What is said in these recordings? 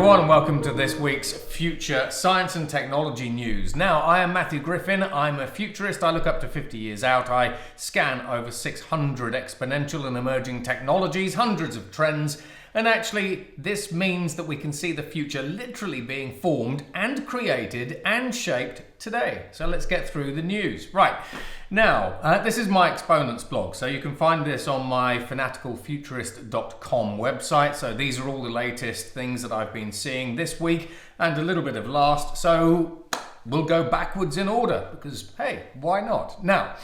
everyone, and welcome to this week's Future Science and Technology News. Now, I am Matthew Griffin. I'm a futurist. I look up to 50 years out. I scan over 600 exponential and emerging technologies, hundreds of trends, and actually, this means that we can see the future literally being formed and created and shaped today. So let's get through the news. Right, now, this is my Exponents blog, so you can find this on my fanaticalfuturist.com website. So these are all the latest things that I've been seeing this week and a little bit of last. So we'll go backwards in order because, hey, why not? Now,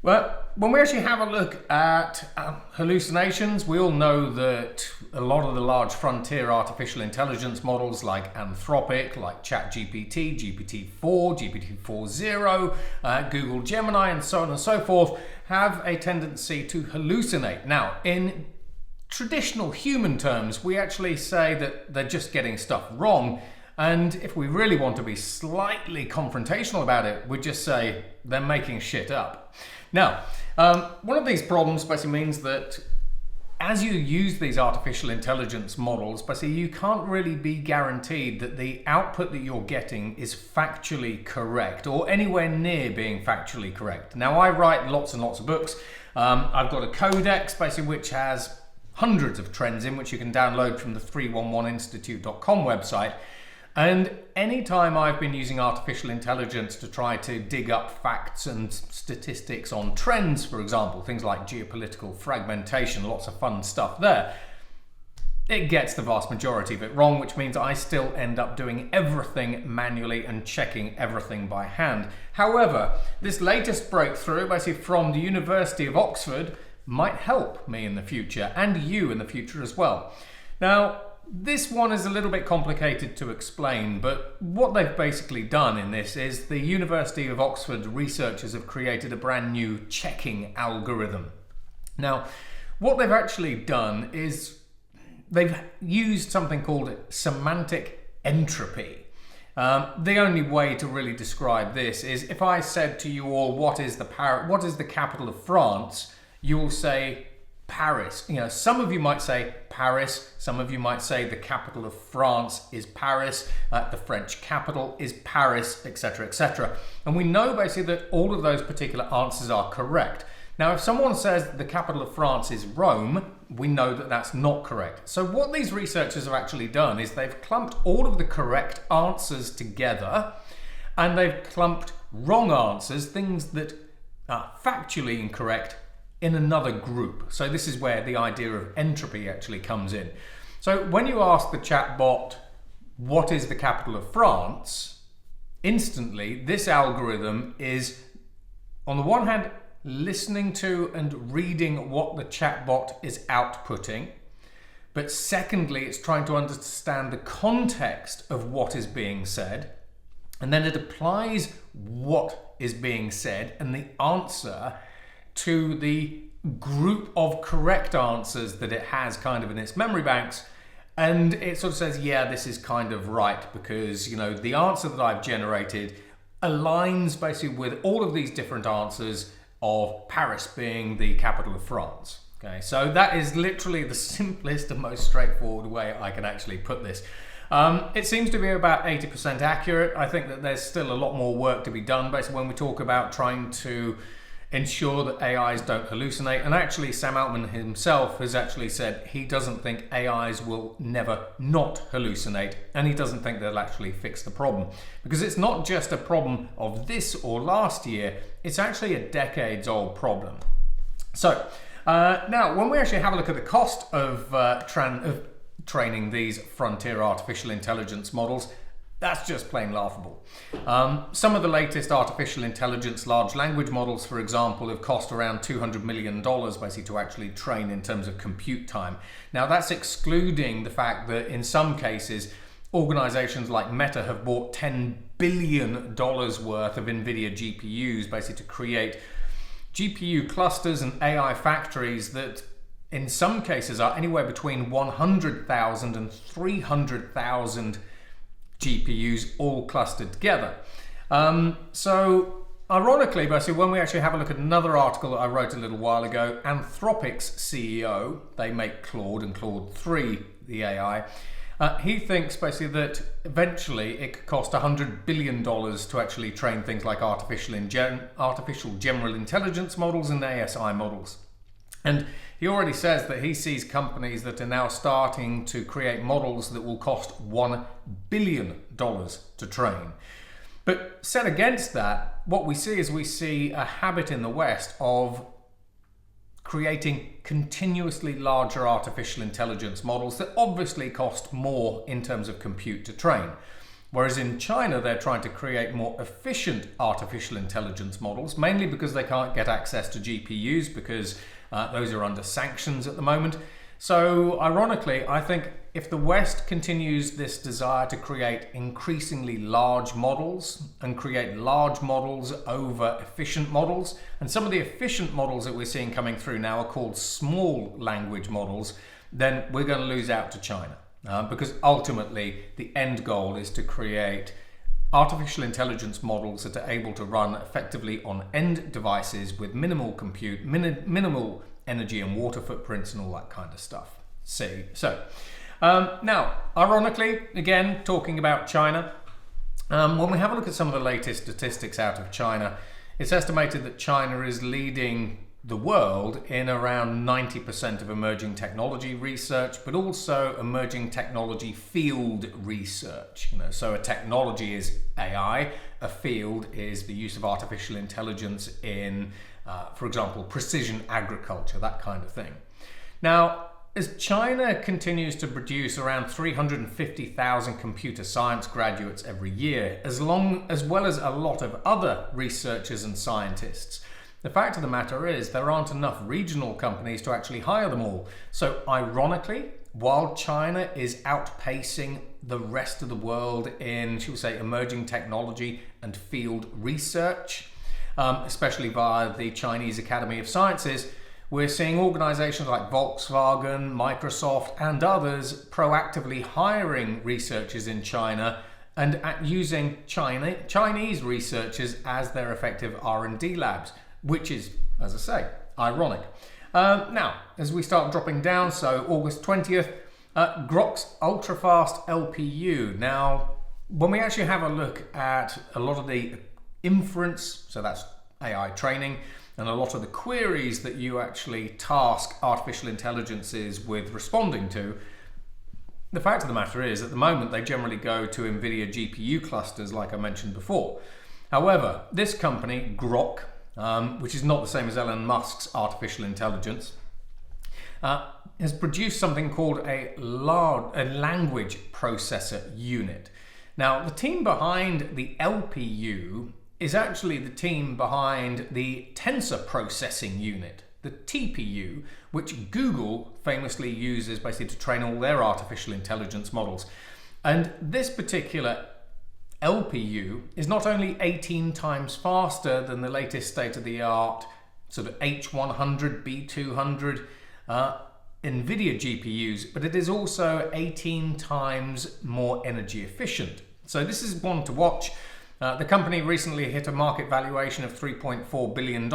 well, when we actually have a look at hallucinations, we all know that a lot of the large frontier artificial intelligence models like Anthropic, like ChatGPT, GPT-4, GPT-4.0, Google Gemini, and so on and so forth, have a tendency to hallucinate. Now, in traditional human terms, we actually say that they're just getting stuff wrong. And if we really want to be slightly confrontational about it, we just say they're making shit up. Now, one of these problems basically means that as you use these artificial intelligence models, basically you can't really be guaranteed that the output that you're getting is factually correct or anywhere near being factually correct. Now, I write lots and lots of books. I've got a codex basically which has hundreds of trends in which you can download from the 311institute.com website. And anytime I've been using artificial intelligence to try to dig up facts and statistics on trends, for example, things like geopolitical fragmentation, lots of fun stuff there, it gets the vast majority of it wrong, which means I still end up doing everything manually and checking everything by hand. However, this latest breakthrough, basically from the University of Oxford, might help me in the future and you in the future as well. Now, this one is a little bit complicated to explain, but what they've basically done in this is the University of Oxford researchers have created a brand new checking algorithm. Now, what they've actually done is they've used something called semantic entropy. The only way to really describe this is if I said to you all, what is the capital of France? You will say Paris. You know, some of you might say Paris, some of you might say the capital of France is Paris, the French capital is Paris, etc., etc. And we know basically that all of those particular answers are correct. Now, if someone says the capital of France is Rome, we know that that's not correct. So what these researchers have actually done is they've clumped all of the correct answers together, and they've clumped wrong answers, things that are factually incorrect, in another group. So this is where the idea of entropy actually comes in. So when you ask the chatbot, what is the capital of France? Instantly, this algorithm is, on the one hand, listening to and reading what the chatbot is outputting. But secondly, it's trying to understand the context of what is being said. And then it applies what is being said and the answer to the group of correct answers that it has kind of in its memory banks, and it sort of says, yeah, this is kind of right because, you know, the answer that I've generated aligns basically with all of these different answers of Paris being the capital of France. Okay, so that is literally the simplest and most straightforward way I can actually put this. It seems to be about 80% accurate. I think that there's still a lot more work to be done basically when we talk about trying to ensure that AIs don't hallucinate. And actually, Sam Altman himself has actually said he doesn't think AIs will never not hallucinate, and he doesn't think they'll actually fix the problem. Because it's not just a problem of this or last year, it's actually a decades-old problem. So, now, when we actually have a look at the cost of training these frontier artificial intelligence models, that's just plain laughable. Some of the latest artificial intelligence large language models, for example, have cost around $200 million basically to actually train in terms of compute time. Now, that's excluding the fact that in some cases, organizations like Meta have bought $10 billion worth of NVIDIA GPUs basically to create GPU clusters and AI factories that in some cases are anywhere between 100,000 and 300,000 GPUs all clustered together. So ironically, basically, when we actually have a look at another article that I wrote a little while ago, Anthropic's CEO, they make Claude and Claude 3, the AI, He thinks basically that eventually it could cost $100 billion to actually train things like artificial general intelligence models and ASI models. And he already says that he sees companies that are now starting to create models that will cost $1 billion to train. But set against that, what we see a habit in the West of creating continuously larger artificial intelligence models that obviously cost more in terms of compute to train. Whereas in China, they're trying to create more efficient artificial intelligence models, mainly because they can't get access to GPUs because those are under sanctions at the moment. So ironically, I think if the West continues this desire to create increasingly large models and create large models over efficient models, and some of the efficient models that we're seeing coming through now are called small language models, then we're going to lose out to China. Because ultimately the end goal is to create artificial intelligence models that are able to run effectively on end devices with minimal compute, minimal energy and water footprints and all that kind of stuff. Now, ironically, again, talking about China, when we have a look at some of the latest statistics out of China, it's estimated that China is leading the world in around 90% of emerging technology research, but also emerging technology field research. So a technology is AI, a field is the use of artificial intelligence in, for example, precision agriculture, that kind of thing. Now, as China continues to produce around 350,000 computer science graduates every year, as well as a lot of other researchers and scientists, the fact of the matter is there aren't enough regional companies to actually hire them all. So ironically, while China is outpacing the rest of the world in, shall we say, emerging technology and field research, especially via the Chinese Academy of Sciences, we're seeing organizations like Volkswagen, Microsoft, and others proactively hiring researchers in China and using Chinese researchers as their effective R&D labs, which is, as I say, ironic. Now, as we start dropping down, so August 20th, Grok's ultra-fast LPU. Now, when we actually have a look at a lot of the inference, so that's AI training, and a lot of the queries that you actually task artificial intelligences with responding to, the fact of the matter is, at the moment, they generally go to NVIDIA GPU clusters, like I mentioned before. However, this company, Grok, which is not the same as Elon Musk's artificial intelligence, has produced something called a language processor unit. Now, the team behind the LPU is actually the team behind the tensor processing unit, the TPU, which Google famously uses basically to train all their artificial intelligence models. And this particular LPU is not only 18 times faster than the latest state-of-the-art sort of H100, B200 NVIDIA GPUs, but it is also 18 times more energy efficient. So this is one to watch. The company recently hit a market valuation of $3.4 billion.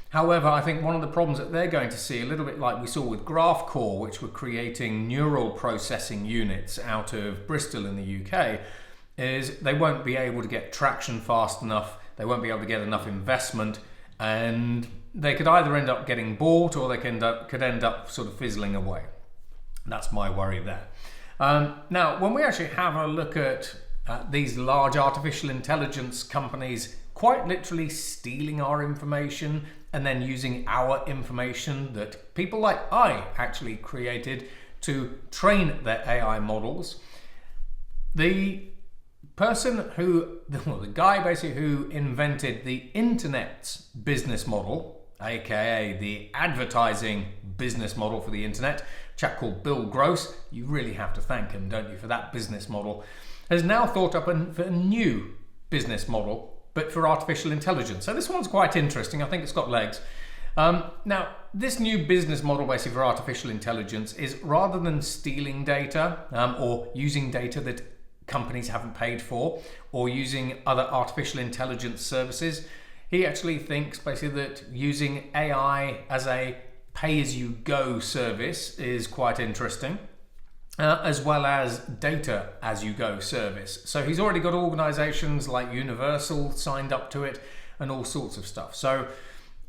However, I think one of the problems that they're going to see, a little bit like we saw with GraphCore, which were creating neural processing units out of Bristol in the UK, is they won't be able to get traction fast enough, they won't be able to get enough investment, and they could either end up getting bought or they could end up sort of fizzling away. That's my worry there. Now, when we actually have a look at these large artificial intelligence companies quite literally stealing our information and then using our information that people like I actually created to train their AI models, the guy basically who invented the internet's business model, aka the advertising business model for the internet, a chap called Bill Gross, you really have to thank him, don't you, for that business model, has now thought up a new business model, but for artificial intelligence. So this one's quite interesting. I think it's got legs. Now, this new business model basically for artificial intelligence is, rather than stealing data or using data that companies haven't paid for, or using other artificial intelligence services, he actually thinks basically that using AI as a pay-as-you-go service is quite interesting. as well as data as you go service. So he's already got organizations like Universal signed up to it and all sorts of stuff. So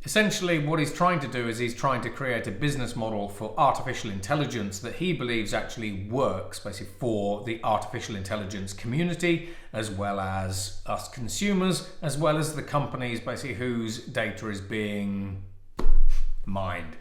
essentially what he's trying to do is he's trying to create a business model for artificial intelligence that he believes actually works basically for the artificial intelligence community, as well as us consumers, as well as the companies basically whose data is being mined.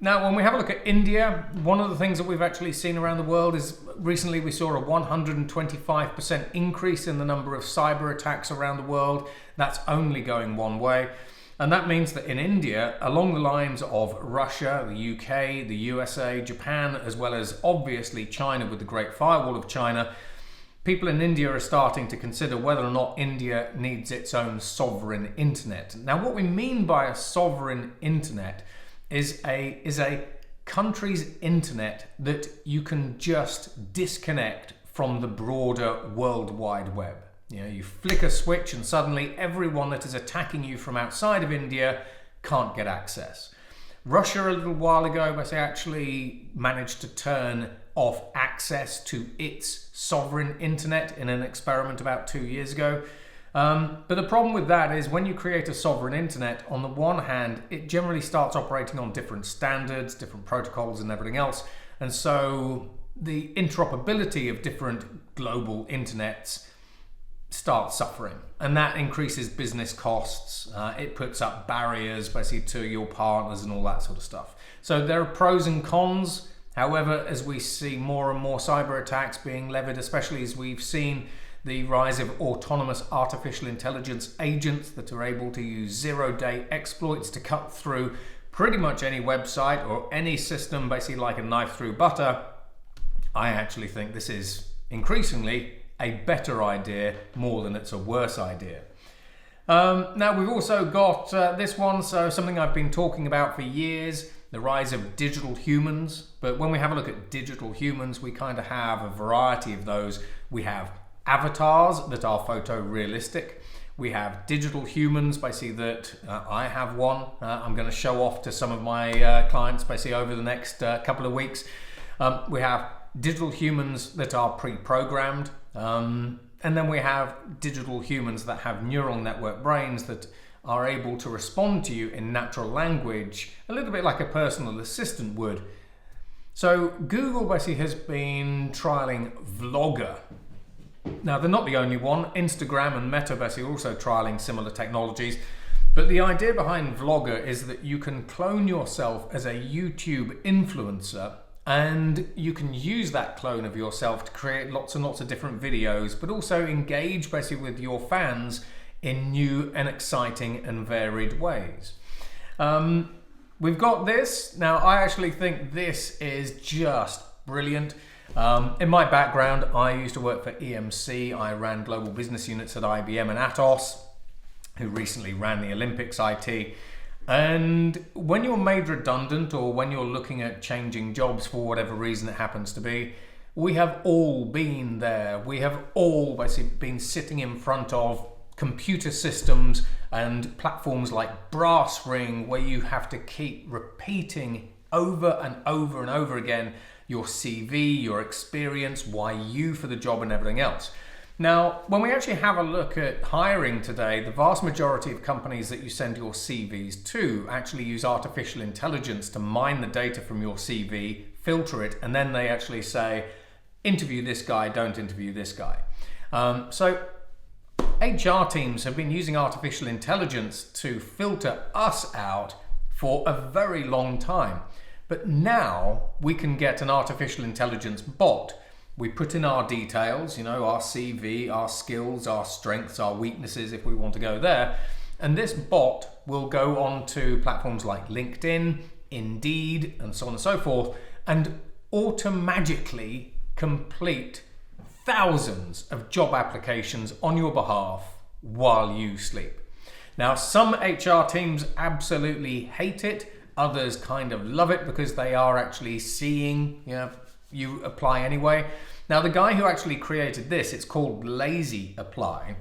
Now, when we have a look at India, one of the things that we've actually seen around the world is recently we saw a 125% increase in the number of cyber attacks around the world. That's only going one way. And that means that in India, along the lines of Russia, the UK, the USA, Japan, as well as obviously China with the Great Firewall of China, people in India are starting to consider whether or not India needs its own sovereign internet. Now, what we mean by a sovereign internet is a country's internet that you can just disconnect from the broader World Wide Web. You know, you flick a switch and suddenly everyone that is attacking you from outside of India can't get access. Russia a little while ago actually managed to turn off access to its sovereign internet in an experiment about 2 years ago. But the problem with that is when you create a sovereign internet, on the one hand, it generally starts operating on different standards, different protocols and everything else. And so the interoperability of different global internets starts suffering. And that increases business costs. It puts up barriers basically to your partners and all that sort of stuff. So there are pros and cons. However, as we see more and more cyber attacks being levied, especially as we've seen the rise of autonomous artificial intelligence agents that are able to use zero-day exploits to cut through pretty much any website or any system, basically like a knife through butter, I actually think this is increasingly a better idea more than it's a worse idea. Now we've also got this one, so something I've been talking about for years, the rise of digital humans. But when we have a look at digital humans, we kind of have a variety of those. We have avatars that are photorealistic. We have digital humans, basically that I have one. I'm going to show off to some of my clients basically over the next couple of weeks. We have digital humans that are pre-programmed. And then we have digital humans that have neural network brains that are able to respond to you in natural language, a little bit like a personal assistant would. So Google basically has been trialing Vlogger. Now, they're not the only one. Instagram and Meta basically are also trialing similar technologies. But the idea behind Vlogger is that you can clone yourself as a YouTube influencer, and you can use that clone of yourself to create lots and lots of different videos, but also engage basically with your fans in new and exciting and varied ways. We've got this. Now, I actually think this is just brilliant. In my background, I used to work for EMC. I ran global business units at IBM and Atos, who recently ran the Olympics IT. And when you're made redundant or when you're looking at changing jobs for whatever reason it happens to be, we have all been there. We have all basically been sitting in front of computer systems and platforms like BrassRing, where you have to keep repeating over and over and over again your CV, your experience, why you for the job and everything else. Now, when we actually have a look at hiring today, the vast majority of companies that you send your CVs to actually use artificial intelligence to mine the data from your CV, filter it, and then they actually say, interview this guy, don't interview this guy. So HR teams have been using artificial intelligence to filter us out for a very long time. But now we can get an artificial intelligence bot. We put in our details, our CV, our skills, our strengths, our weaknesses, if we want to go there. And this bot will go on to platforms like LinkedIn, Indeed, and so on and so forth, and automagically complete thousands of job applications on your behalf while you sleep. Now, some HR teams absolutely hate it. Others kind of love it because they are actually seeing you apply anyway. Now, the guy who actually created this, it's called Lazy Apply.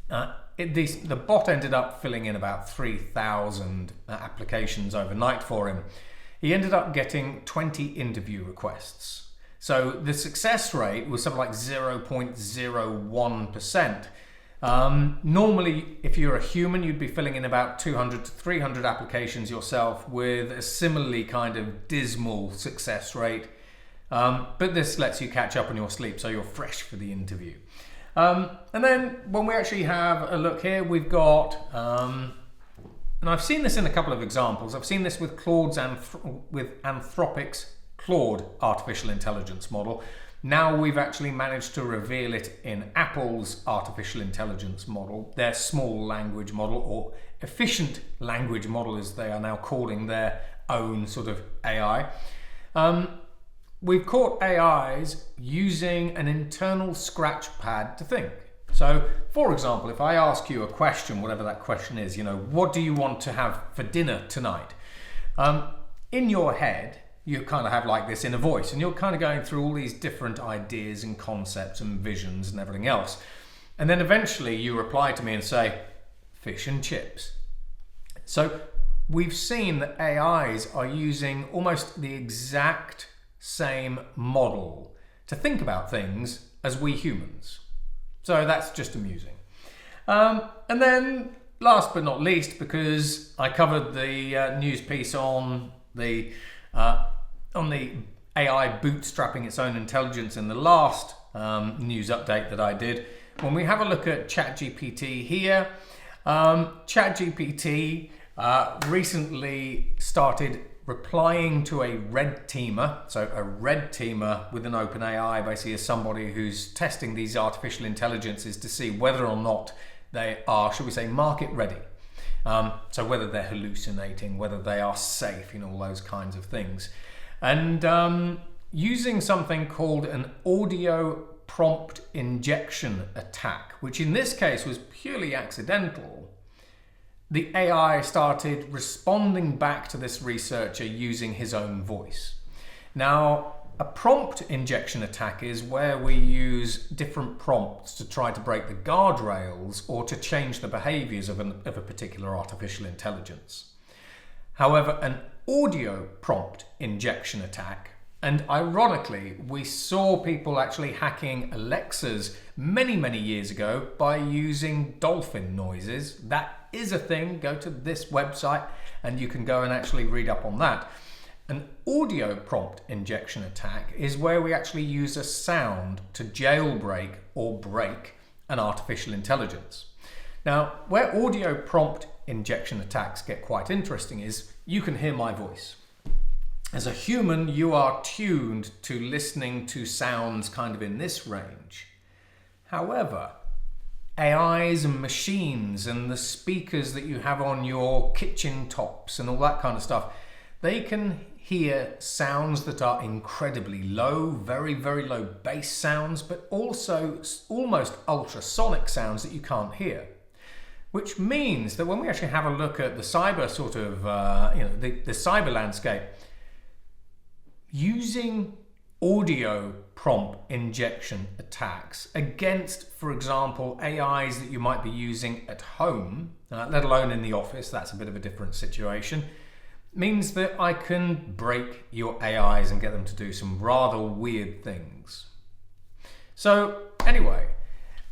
The bot ended up filling in about 3,000 applications overnight for him. he ended up getting 20 interview requests. So the success rate was something like 0.01%. Normally, if you're a human, you'd be filling in about 200 to 300 applications yourself with a similarly kind of dismal success rate. But this lets you catch up on your sleep, so you're fresh for the interview. And then when we actually have a look here, we've got, and I've seen this in a couple of examples. I've seen this with Anthropic's Claude artificial intelligence model. Now we've actually managed to reveal it in Apple's artificial intelligence model, their small language model, or efficient language model as they are now calling their own sort of AI. We've caught AIs using an internal scratch pad to think. So, for example, if I ask you a question, whatever that question is, what do you want to have for dinner tonight? In your head, you kind of have like this inner voice, and you're kind of going through all these different ideas and concepts and visions and everything else. And then eventually you reply to me and say, fish and chips. So we've seen that AIs are using almost the exact same model to think about things as we humans. So that's just amusing. And then last but not least, because I covered the news piece on the AI bootstrapping its own intelligence in the last news update that I did. When we have a look at ChatGPT here, ChatGPT recently started replying to a red teamer. So a red teamer within OpenAI basically is somebody who's testing these artificial intelligences to see whether or not they are, shall we say, market ready. So whether they're hallucinating, whether they are safe, all those kinds of things. And using something called an audio prompt injection attack, which in this case was purely accidental, the AI started responding back to this researcher using his own voice. Now, a prompt injection attack is where we use different prompts to try to break the guardrails or to change the behaviors of a particular artificial intelligence. However, an audio prompt injection attack, and ironically, we saw people actually hacking Alexas many, many years ago by using dolphin noises. That is a thing. Go to this website and you can go and actually read up on that. An audio prompt injection attack is where we actually use a sound to jailbreak or break an artificial intelligence. Now, where audio prompt injection attacks get quite interesting is you can hear my voice. As a human, you are tuned to listening to sounds kind of in this range. However, AIs and machines and the speakers that you have on your kitchen tops and all that kind of stuff, they can hear sounds that are incredibly low, very, very low bass sounds, but also almost ultrasonic sounds that you can't hear. Which means that when we actually have a look at the cyber sort of, the cyber landscape, using audio prompt injection attacks against, for example, AIs that you might be using at home, let alone in the office, that's a bit of a different situation, means that I can break your AIs and get them to do some rather weird things. So anyway,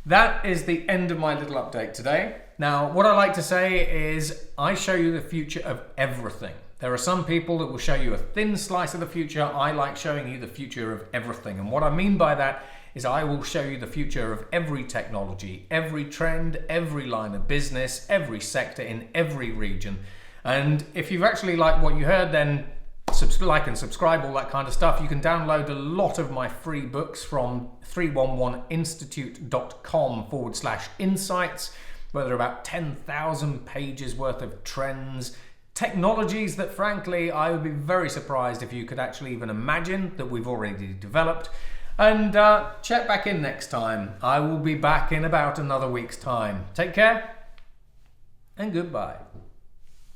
that is the end of my little update today. Now, what I like to say is I show you the future of everything. There are some people that will show you a thin slice of the future. I like showing you the future of everything. And what I mean by that is I will show you the future of every technology, every trend, every line of business, every sector in every region. And if you've actually liked what you heard, then like and subscribe, all that kind of stuff. You can download a lot of my free books from 311institute.com/insights, where there are about 10,000 pages worth of trends, technologies that frankly I would be very surprised if you could actually even imagine that we've already developed. And check back in next time. I will be back in about another week's time. Take care and goodbye.